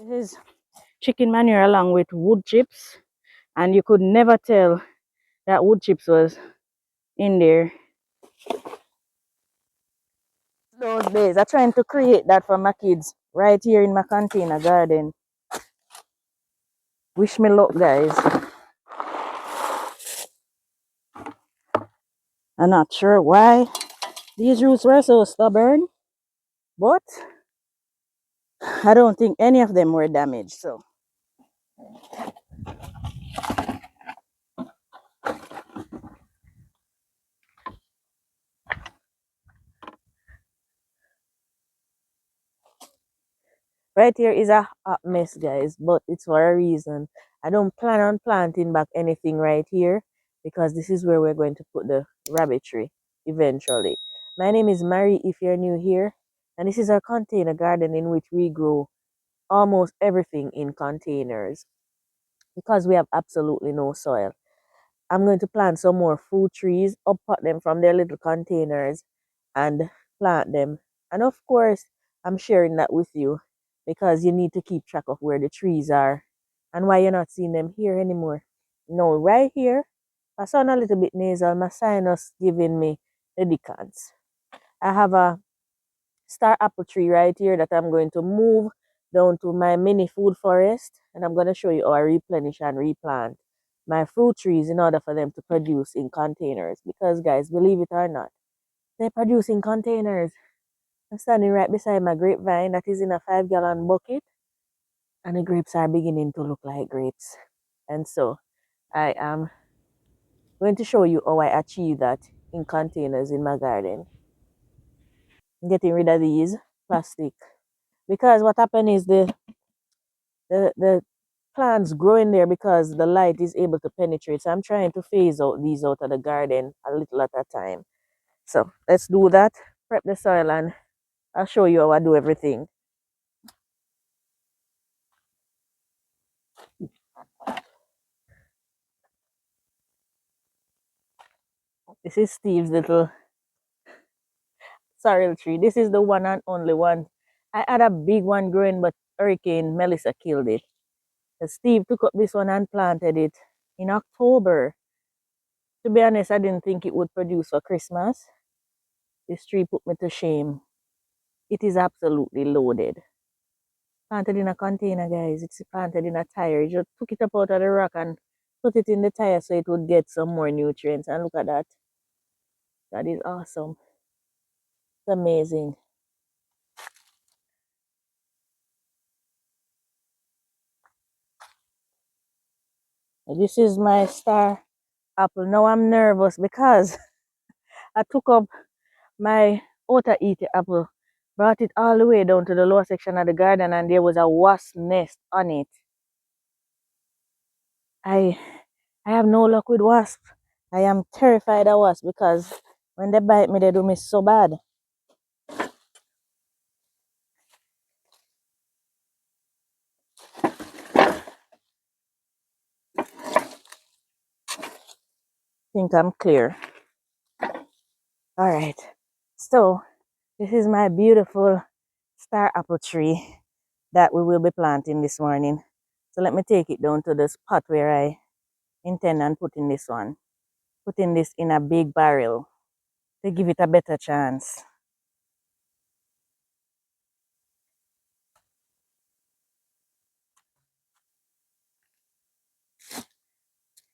This is chicken manure along with wood chips, and you could never tell that wood chips was in there those days. I'm trying to create that for my kids right here in my container garden. Wish me luck, guys. I'm not sure why these roots were so stubborn, but I don't think any of them were damaged. So right here is a hot mess, guys, but it's for a reason. I don't plan on planting back anything right here because this is where we're going to put the rabbitry eventually. My name is Mary if you're new here, and this is our container garden in which we grow almost everything in containers because we have absolutely no soil. I'm going to plant some more fruit trees, uppot them from their little containers and plant them. And of course, I'm sharing that with you because you need to keep track of where the trees are and why you're not seeing them here anymore. No, right here, I sound a little bit nasal. My sinus giving me the decants. I have a star apple tree right here that I'm going to move down to my mini food forest, and I'm going to show you how I replenish and replant my fruit trees in order for them to produce in containers, because guys, believe it or not, they produce in containers. I'm standing right beside my grapevine that is in a 5-gallon bucket, and the grapes are beginning to look like grapes. And so I am going to show you how I achieve that in containers in my garden. Getting rid of these plastic, because what happened is the plants grow in there because the light is able to penetrate. So I'm trying to phase out these out of the garden a little at a time. So let's do that. Prep the soil and I'll show you how I do everything. This is Steve's little sorrel tree. This is the one and only one. I had a big one growing, but Hurricane Melissa killed it. So Steve took up this one and planted it in October. To be honest, I didn't think it would produce for Christmas. This tree put me to shame. It is absolutely loaded. Planted in a container, guys. It's planted in a tire. You just took it up out of the rock and put it in the tire so it would get some more nutrients. And look at that. That is awesome. It's amazing. This is my star apple. Now I'm nervous because I took up my outer eater apple, brought it all the way down to the lower section of the garden, and there was a wasp nest on it. I have no luck with wasps. I am terrified of wasps because when they bite me, they do me so bad. Think I'm clear. All right. So this is my beautiful star apple tree that we will be planting this morning. So let me take it down to the spot where I intend on putting this one. Putting this in a big barrel to give it a better chance.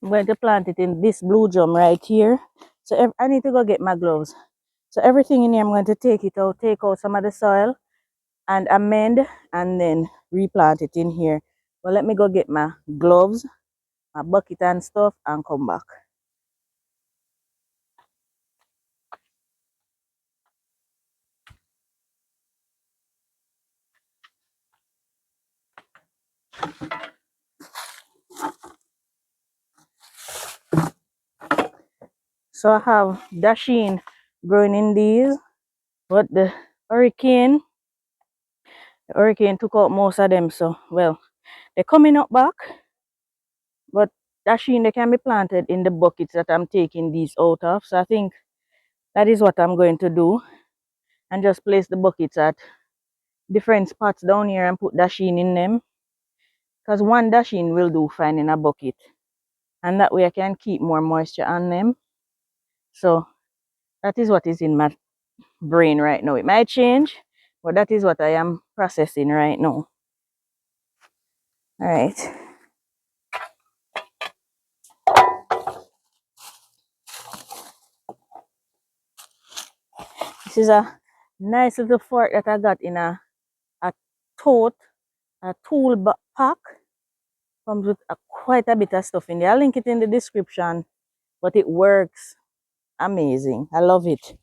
I'm going to plant it in this blue drum right here. So I need to go get my gloves. So everything in here, I'm going to take it out, take out some of the soil and amend and then replant it in here. But let me go get my gloves, my bucket and stuff and come back. So I have dasheen growing in these, but the hurricane took out most of them. So, well, they're coming up back, but dasheen, they can be planted in the buckets that I'm taking these out of. So I think that is what I'm going to do, and just place the buckets at different spots down here and put dasheen in them. because one dashing will do fine in a bucket, and that way I can keep more moisture on them. So that is what is in my brain right now. It might change, but that is what I am processing right now. All right. This is a nice little fork that I got in a tote, a tool pack. Comes with quite a bit of stuff in there. I'll link it in the description, but it works amazing. I love it.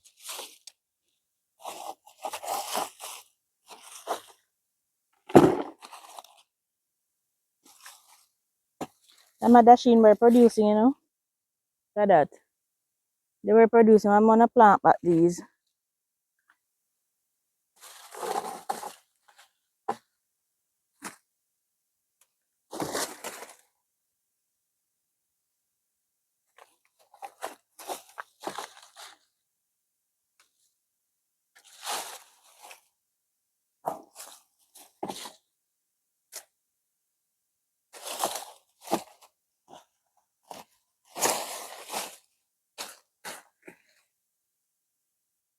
And my dashing were producing, you know. Look at that. They were producing. I'm gonna plant back these.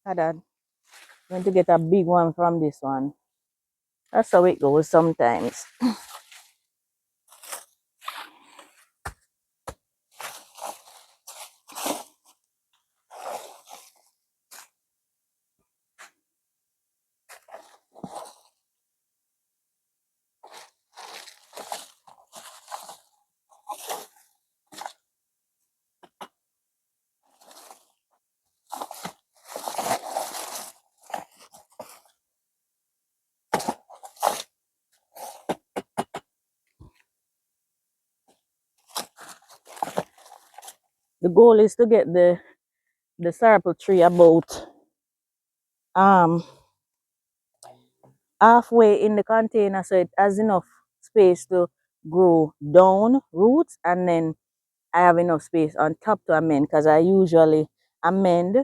Look at that. I'm going to get a big one from this one. That's how it goes sometimes. The goal is to get the circle tree about um halfway in the container so it has enough space to grow down roots, and then I have enough space on top to amend, because I usually amend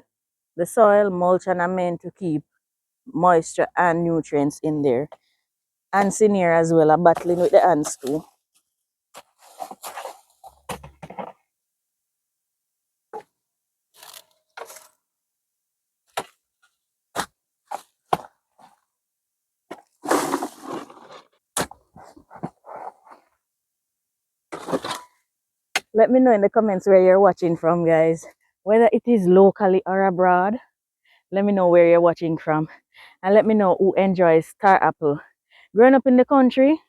the soil, mulch, and amend to keep moisture and nutrients in there. Ants in here as well are battling with the ants too. Let me know in the comments where you're watching from, guys. Whether it is locally or abroad, let me know where you're watching from. And let me know who enjoys star apple. Growing up in the country,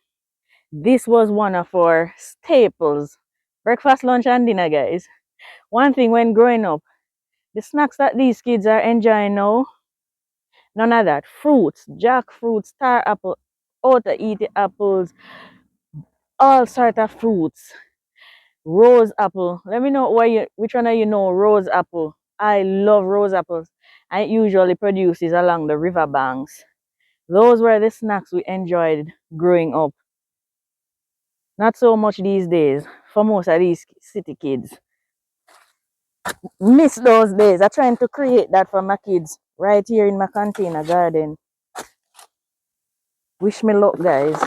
this was one of our staples. Breakfast, lunch, and dinner, guys. One thing when growing up, the snacks that these kids are enjoying now, none of that. Fruits, jackfruit, star apple, out to eat the apples, all sort of fruits. Rose apple. Let me know which one of you know rose apple. I love rose apples. And it usually produces along the river banks. Those were the snacks we enjoyed growing up. Not so much these days for most of these city kids. Miss those days. I'm trying to create that for my kids right here in my container garden. Wish me luck, guys.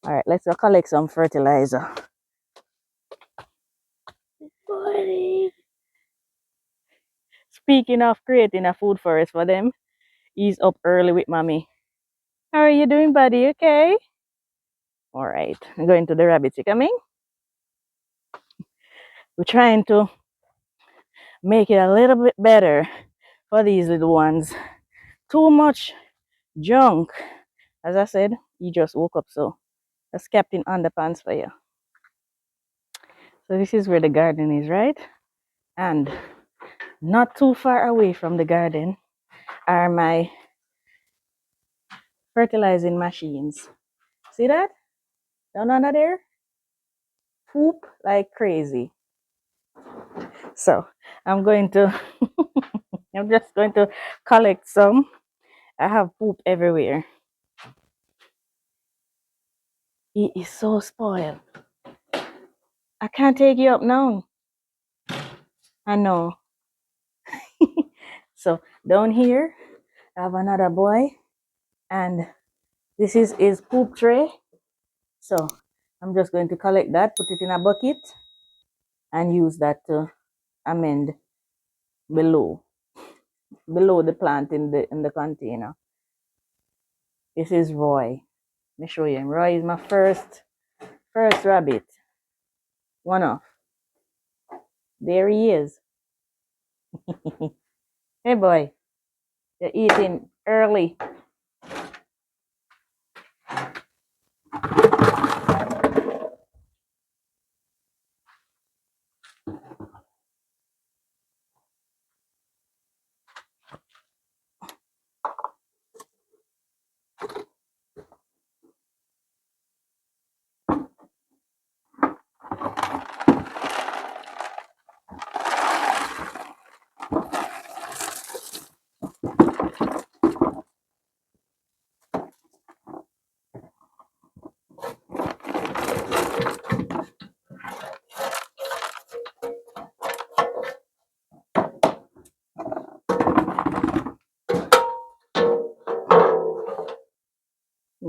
All right, let's go collect some fertilizer. Speaking of creating a food forest for them, he's up early with mommy. How are you doing, buddy? Okay? All right, I'm going to the rabbits. You coming? We're trying to make it a little bit better for these little ones. Too much junk. As I said, he just woke up, so that's Captain Underpants for you. So this is where the garden is, right? And not too far away from the garden are my fertilizing machines. See that? Down under there? Poop like crazy. So I'm going to, I'm just going to collect some. I have poop everywhere. He is so spoiled. I can't take you up now. I know. So down here, I have another boy, and this is his poop tray. So I'm just going to collect that, put it in a bucket, and use that to amend below the plant in the container. This is Roy. Let me show you. Roy is my first rabbit. One off. There he is. Hey boy, you're eating early.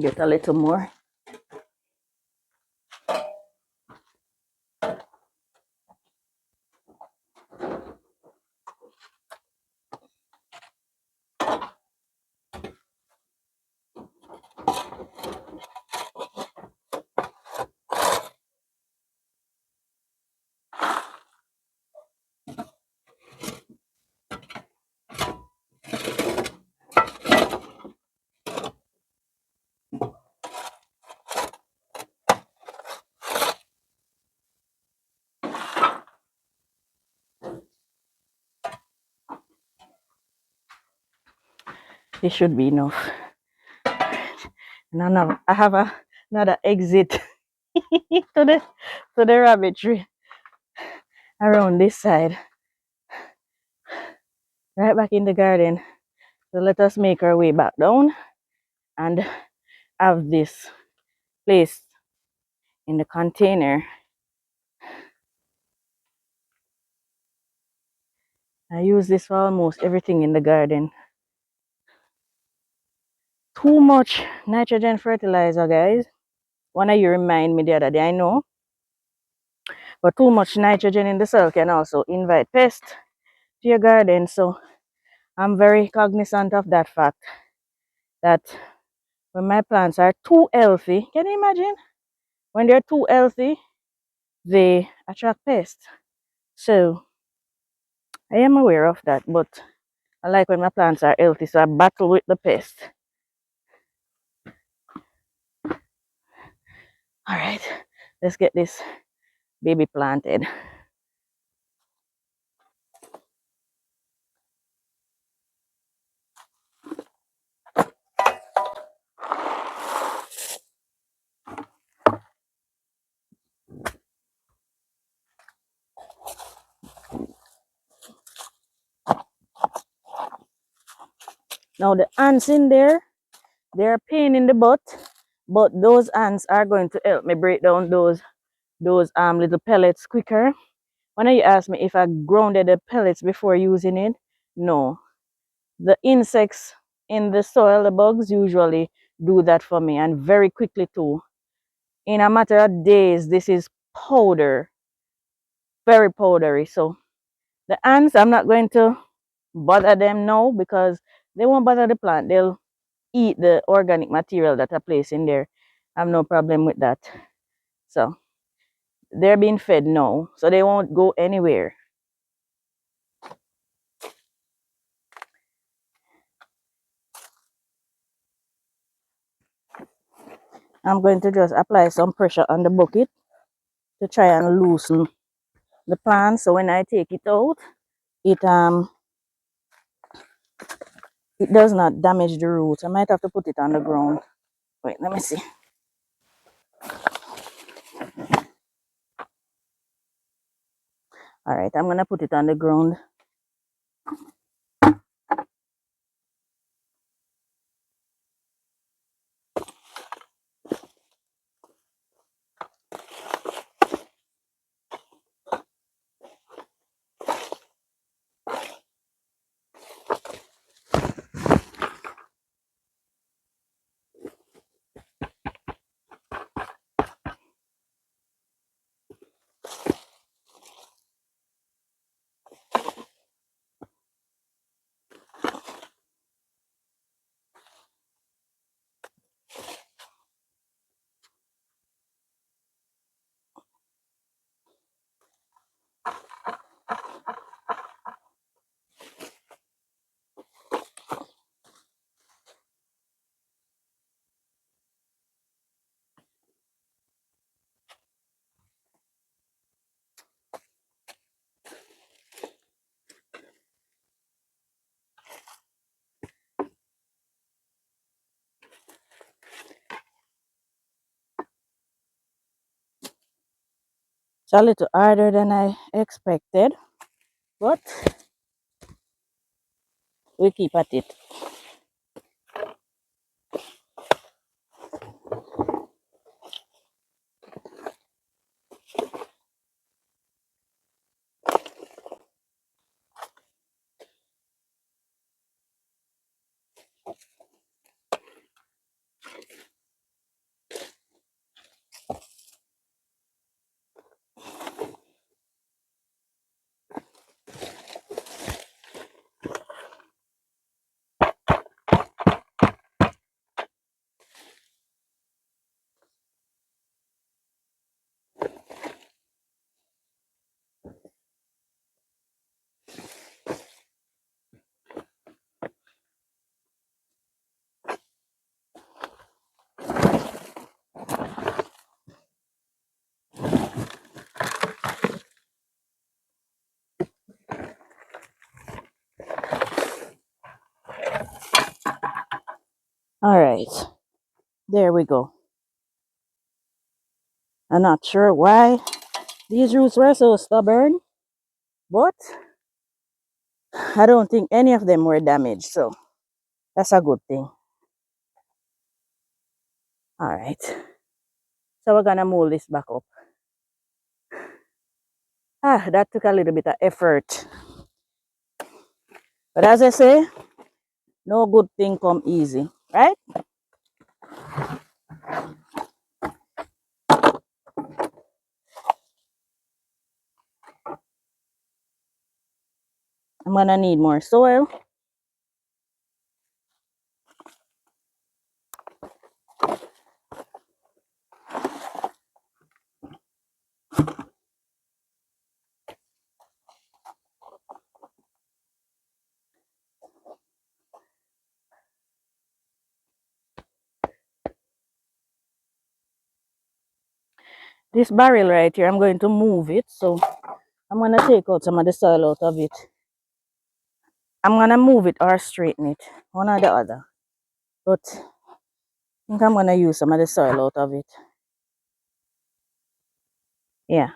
Get a little more. This should be enough. No, I have another exit to the rabbitry around this side, right back in the garden. So let us make our way back down and have this placed in the container. I use this for almost everything in the garden. Too much nitrogen fertilizer, guys. One of you remind me the other day, I know, but too much nitrogen in the soil can also invite pests to your garden. So I'm very cognizant of that fact, that when my plants are too healthy, can you imagine? When they're too healthy, they attract pests. So I am aware of that, but I like when my plants are healthy, so I battle with the pests. All right, let's get this baby planted. Now the ants in there, they're a pain in the butt, but those ants are going to help me break down those little pellets quicker. When you ask me if I grounded the pellets before using it, no. The insects in the soil, the bugs, usually do that for me, and very quickly too. In a matter of days, this is powder, very powdery. So the ants, I'm not going to bother them now because they won't bother the plant. They'll eat the organic material that I place in there. I have no problem with that. So they're being fed now, so they won't go anywhere. I'm going to just apply some pressure on the bucket to try and loosen the plant, so when I take it out, it does not damage the root. I might have to put it on the ground. Wait, let me see. All right, I'm gonna put it on the ground. It's a little harder than I expected, but we keep at it. All right, there we go. I'm not sure why these roots were so stubborn, but I don't think any of them were damaged, so that's a good thing. All right, so we're gonna mold this back up. That took a little bit of effort, but as I say, no good thing come easy, right? I'm gonna need more soil. This barrel right here, I'm going to move it, so I'm gonna take out some of the soil out of it. I'm gonna move it or straighten it, one or the other. But I think I'm gonna use some of the soil out of it. Yeah.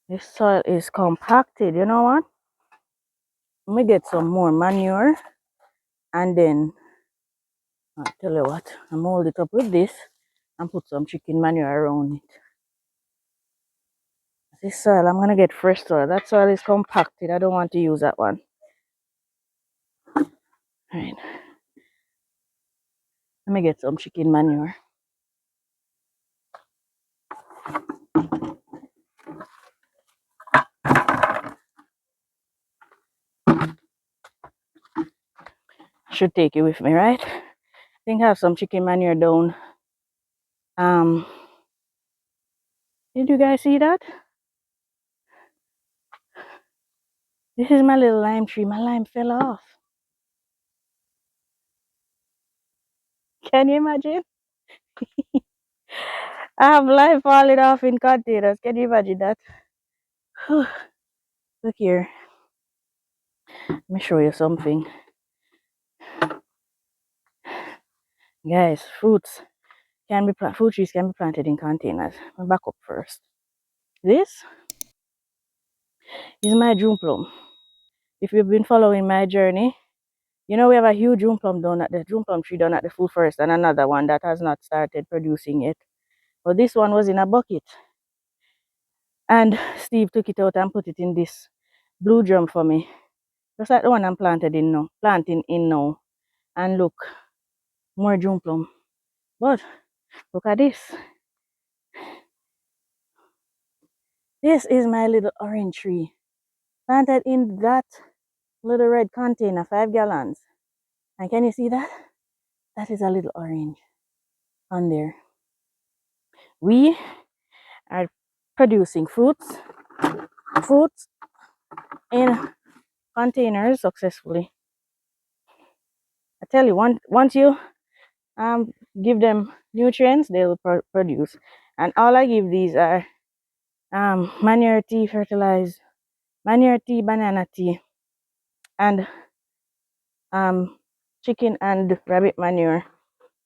This soil is compacted, you know what? Let me get some more manure and then I'll tell you what, I mold it up with this and put some chicken manure around it. This soil, I'm gonna get fresh soil. That soil is compacted. I don't want to use that one. All right. Let me get some chicken manure. Should take it with me, right? I think I have some chicken manure down. Did you guys see that? This is my little lime tree. My lime fell off. Can you imagine? I have lime falling off in containers. Can you imagine that? Look here. Let me show you something. Guys, fruit trees can be planted in containers. I'll back up first. This is my June plum. If you've been following my journey, you know we have a huge June plum tree down at the food forest and another one that has not started producing yet. But this one was in a bucket. And Steve took it out and put it in this blue drum for me. Just like the one I'm planting in now. And look, more June plum. But look at this. This is my little orange tree. Planted in that little red container, 5 gallons. And can you see that? That is a little orange on there. We are producing fruits in containers successfully. I tell you, once you give them nutrients they'll produce. And all I give these are manure tea, fertilized manure tea, banana tea, and chicken and rabbit manure.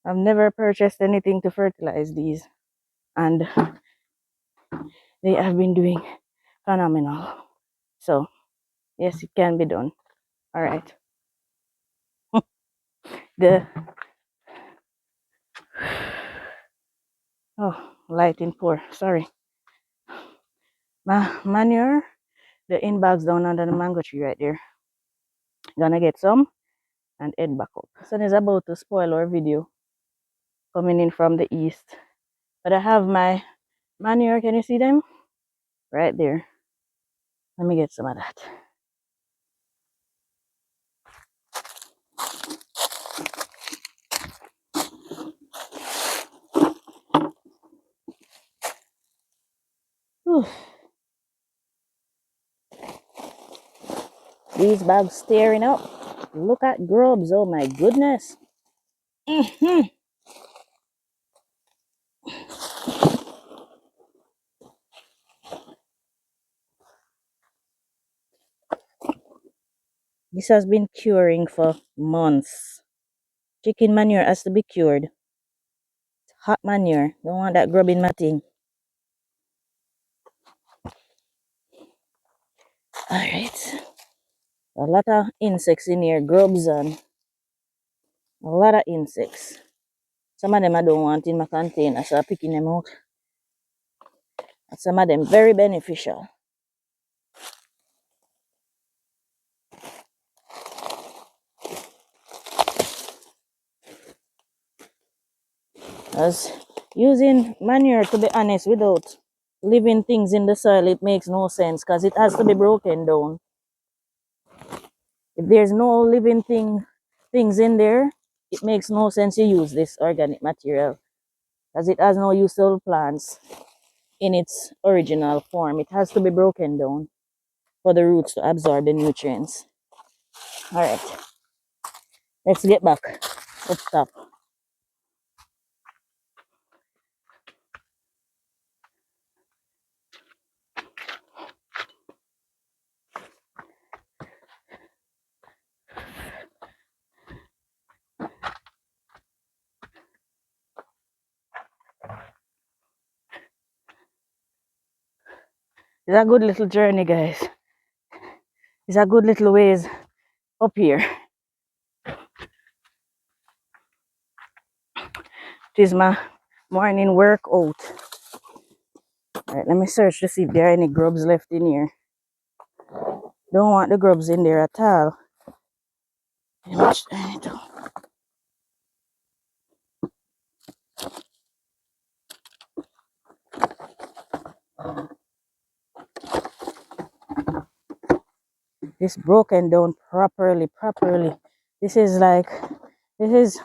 I've never purchased anything to fertilize these, and they have been doing phenomenal. So yes, it can be done. All right. The lighting poor. Sorry. Manure. The in bags down under the mango tree right there. Gonna get some and head back up. Sun is about to spoil our video coming in from the east. But I have my manure. Can you see them? Right there. Let me get some of that. Whew. These bags tearing up. Look at grubs. Oh my goodness. This has been curing for months. Chicken manure has to be cured. Hot manure. Don't want that grub in my thing. Alright. A lot of insects in here. Grubs and a lot of insects. Some of them I don't want in my container, so I'm picking them out. And some of them very beneficial. As using manure, to be honest, without living things in the soil, it makes no sense because it has to be broken down. If there's no living things in there, it makes no sense to use this organic material because it has no useful plants in its original form. It has to be broken down for the roots to absorb the nutrients. All right, let's get back up top. It's a good little journey, guys. It's a good little ways up here. It is my morning workout. All right, let me search to see if there are any grubs left in here. Don't want the grubs in there at all. This broken down properly. This is like, this is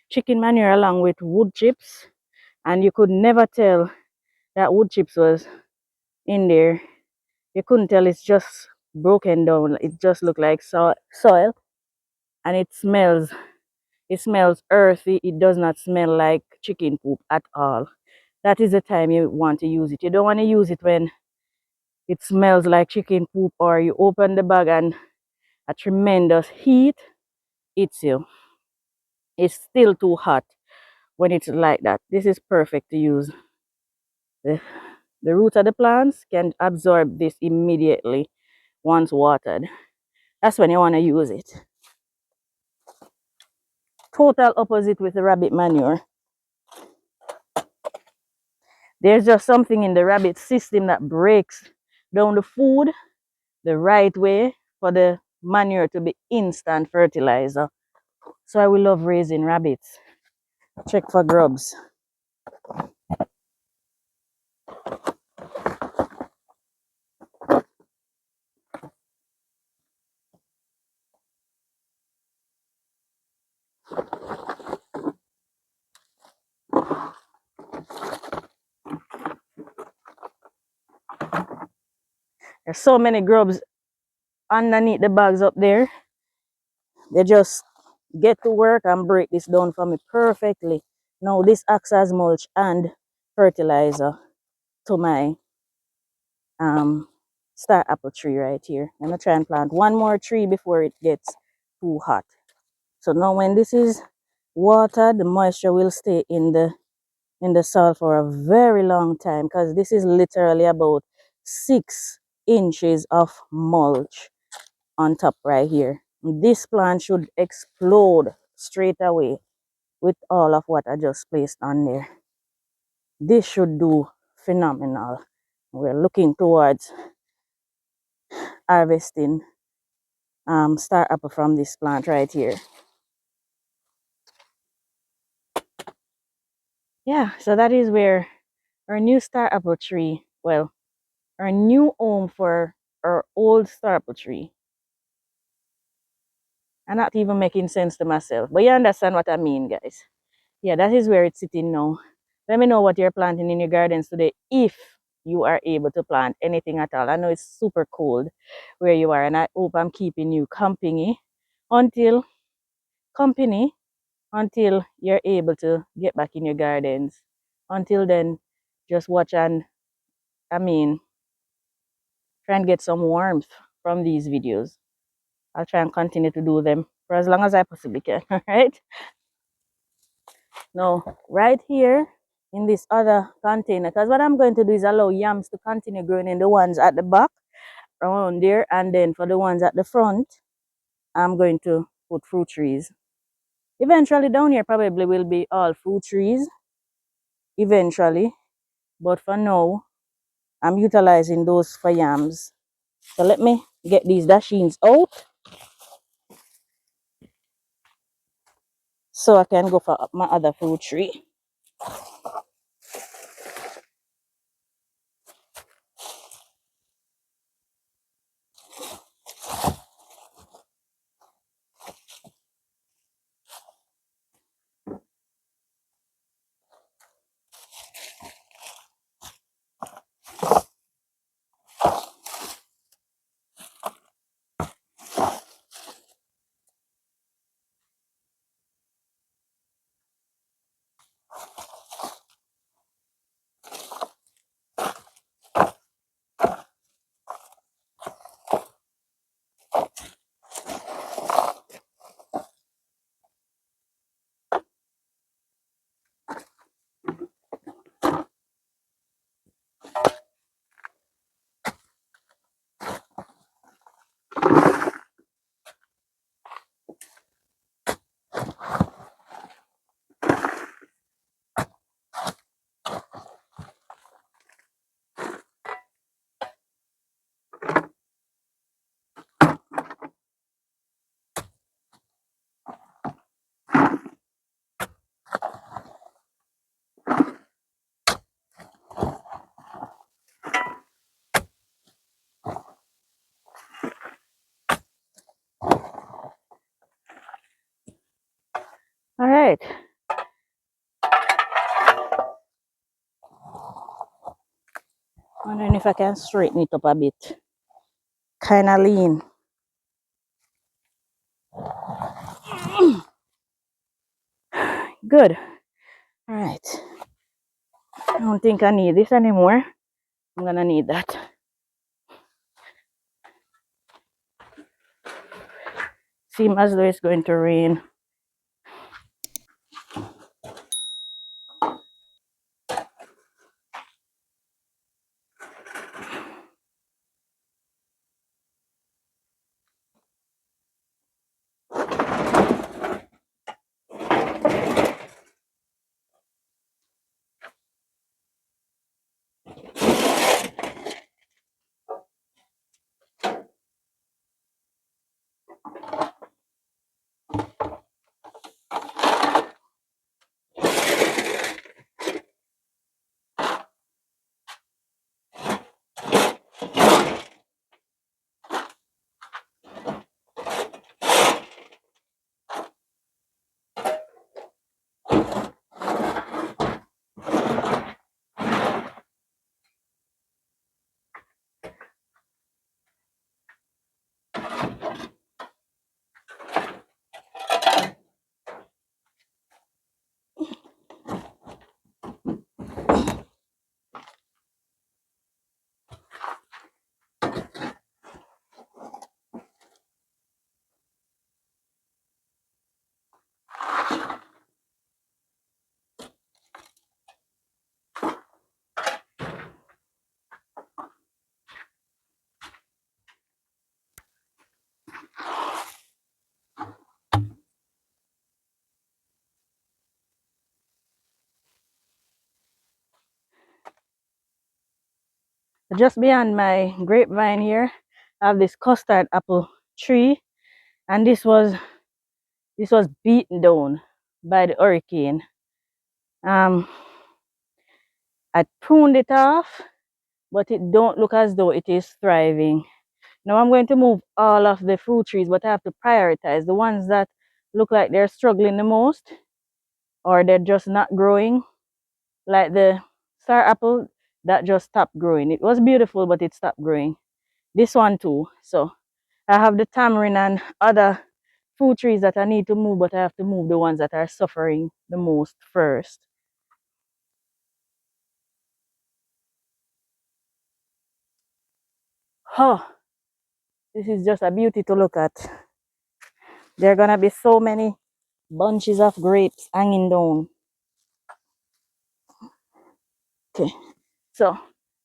chicken manure along with wood chips, and you could never tell that wood chips was in there. You couldn't tell. It's just broken down. It just looked like soil, and it smells earthy. It does not smell like chicken poop at all. That is the time you want to use it. You don't want to use it when it smells like chicken poop, or you open the bag and a tremendous heat hits you. It's still too hot when it's like that. This is perfect to use. The, the roots of the plants can absorb this immediately once watered. That's when you want to use it. Total opposite with the rabbit manure. There's just something in the rabbit system that breaks down the food the right way for the manure to be instant fertilizer. So I will love raising rabbits. Check for grubs. There's so many grubs underneath the bags up there. They just get to work and break this down for me perfectly. Now this acts as mulch and fertilizer to my um star apple tree right here. I'm gonna try and plant one more tree before it gets too hot. So now when this is watered, the moisture will stay in the soil for a very long time, because this is literally about 6 inches of mulch on top right here. This plant should explode straight away with all of what I just placed on there. This should do phenomenal. We're looking towards harvesting star apple from this plant right here. Yeah, so that is where our new star apple tree, well, our new home for our old star apple tree. I'm not even making sense to myself, but you understand what I mean, guys. Yeah, that is where it's sitting now. Let me know what you're planting in your gardens today, if you are able to plant anything at all. I know it's super cold where you are, and I hope I'm keeping you until company until you're able to get back in your gardens. Until then, just watch and I mean try and get some warmth from these videos. I'll try and continue to do them for as long as I possibly can. All right. Now, right here in this other container, because what I'm going to do is allow yams to continue growing in the ones at the back around there, and then for the ones at the front, I'm going to put fruit trees. Eventually down here probably will be all fruit trees eventually, but for now I'm utilizing those for yams. So let me get these dashings out so I can go for my other fruit tree. All right. Wondering if I can straighten it up a bit. Kind of lean. Good. All right. I don't think I need this anymore. I'm gonna need that. Seems as though it's going to rain. Just beyond my grapevine here, I have this custard apple tree, and this was beaten down by the hurricane. Um, I pruned it off, but it don't look as though it is thriving. Now I'm going to move all of the fruit trees, but I have to prioritize the ones that look like they're struggling the most, or they're just not growing, like the star apple that just stopped growing. It was beautiful, but it stopped growing. This one too. So I have the tamarind and other fruit trees that I need to move, but I have to move the ones that are suffering the most first. Oh, this is just a beauty to look at. There are gonna be so many bunches of grapes hanging down. Okay, so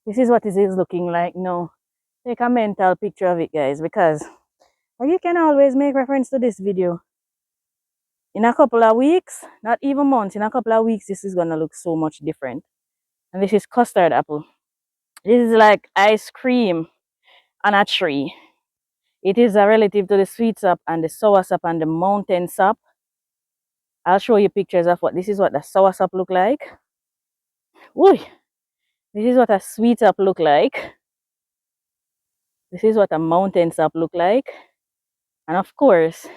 this is what it is looking like now. Take a mental picture of it, guys, because you can always make reference to this video. In a couple of weeks, not even months, in a couple of weeks, this is gonna look so much different. And this is custard apple. This is like ice cream on a tree. It is a relative to the sweet sap and the sour sap and the mountain sap. I'll show you pictures of what this is what the sour sap look like. Ooh, this is what a sweet sap look like. This is what a mountain sap look like. And of course,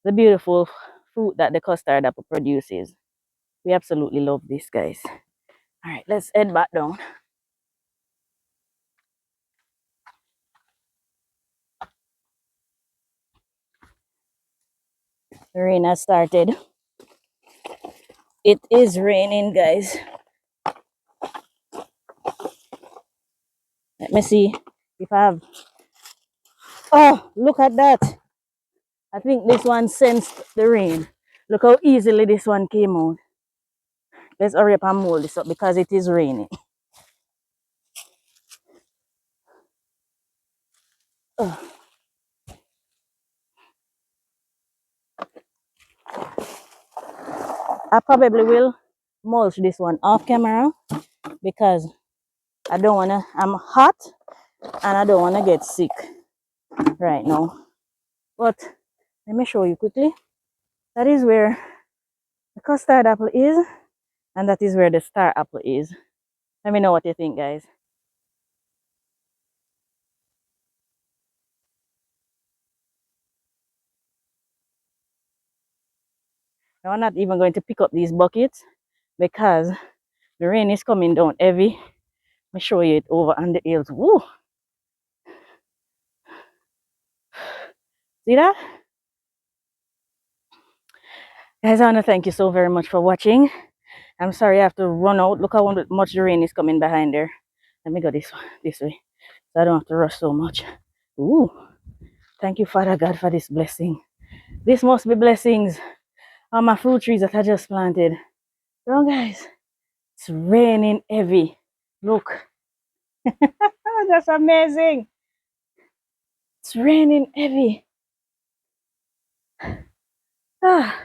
the beautiful fruit that the custard apple produces. We absolutely love this, guys. All right, let's head back down. The rain has started. It is raining, guys. Let me see if I have. Oh, look at that. I think this one sensed the rain. Look how easily this one came out. Let's hurry up and mold this up because it is raining. Oh, I probably will mulch this one off camera because I don't wanna, I'm hot and I don't wanna get sick right now. But let me show you quickly. That is where the custard apple is, and that is where the star apple is. Let me know what you think, guys. Now I'm not even going to pick up these buckets because the rain is coming down heavy. Let me show you it over on the hills. Woo! See that? Guys, I want to thank you so very much for watching. I'm sorry I have to run out. Look how much the rain is coming behind there. Let me go this way so I don't have to rush so much. Ooh! Thank you, Father God, for this blessing. This must be blessings on my fruit trees that I just planted. So, guys, it's raining heavy. Look. That's amazing. It's raining heavy. Ah,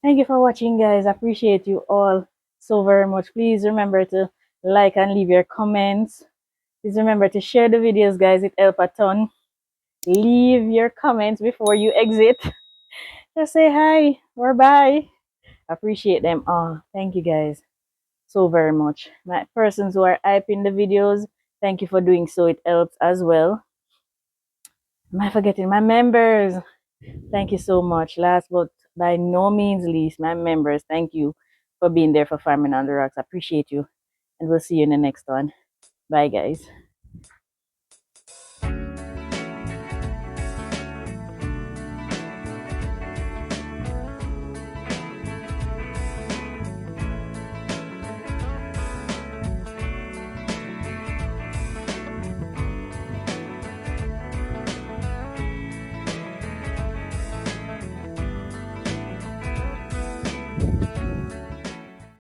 thank you for watching, guys. I appreciate you all so very much. Please remember to like and leave your comments. Please remember to share the videos, guys. It helps a ton. Leave your comments before you exit. Just say hi or bye. I appreciate them all. Thank you, guys, so very much. My persons who are hyping the videos, thank you for doing so. It helps as well. Am I forgetting my members? Thank you so much. Last but by no means least, my members, thank you for being there for Farming on the Rocks. I appreciate you. And we'll see you in the next one. Bye, guys.